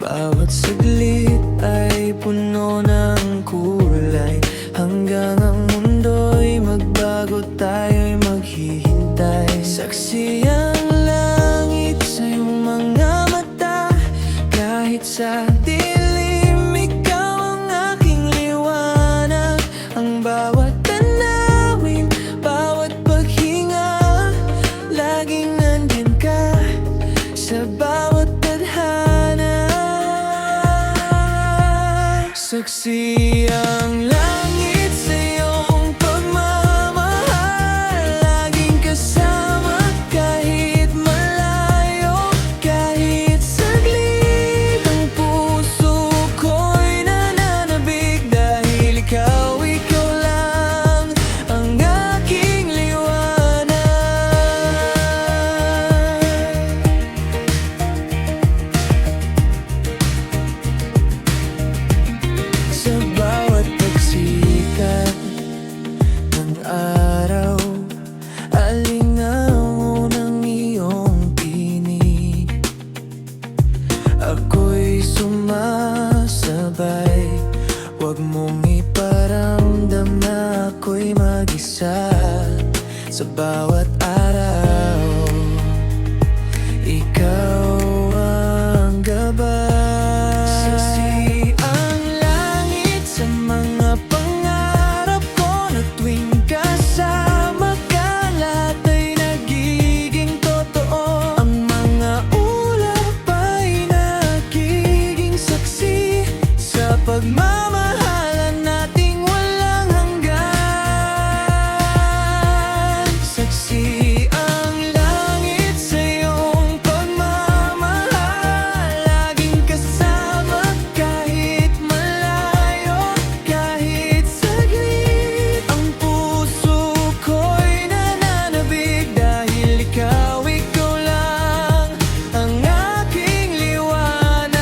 Bawat saglit ay puno ng kulay, hanggang ang mundo'y magbago, tayo'y maghihintay. Saksi ang langit sa iyong mga mata, kahit sa dilim, ikaw ang aking liwanag. Ang bawat tanawin, bawat paghinga, laging nandyan ka sa bawat tadhana. Saksi ang langit sa iyong pagmamahal, laging kasama kahit malayo, kahit saglit. Ang puso ko'y nananabik dahil ikaw lang ang aking liwanag. Sa bawat pagsikat ng araw, alingaw ng iyong tinig, ako'y sumasabay. Huwag mong iparamdam na ako'y mag-isa. Sa bawat araw, ikaw ang gabay. Saksi ang langit sa mga pangarap ko, na tuwing kasama ka, lahat ay nagiging totoo. Ang mga ulap ay nagiging saksi sa pagmamahalan nating walang hanggan. Saksi ang langit sa iyong pagmamahal, laging kasama kahit malayo, kahit saglit. Ang puso ko'y nananabik dahil ikaw lang ang aking liwanag.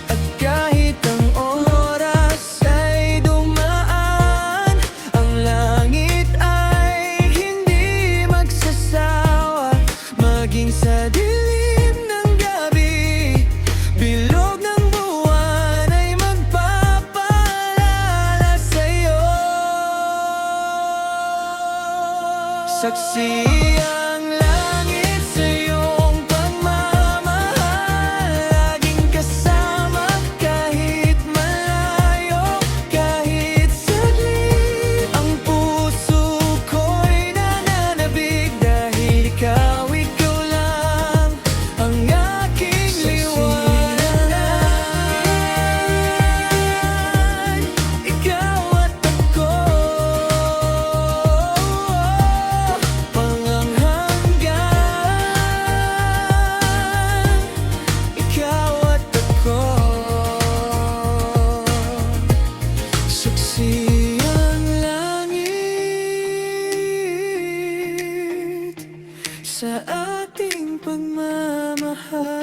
At kahit ang oras ay dumaan, ang langit ay hindi magsasawa. Maging sa dilim ng gabi, bilog ng buwan ay magpapaalala sa'yo. Saksi ang langit sa iyong pagmamahal, laging kasama kahit malayo, kahit saglit. Ang puso ko'y nananabik dahil ikaw lang ang aking liwanag. Ikaw at ako, walang hanggan. Ikaw at ako, saksi ang langit sa ating pagmamahal.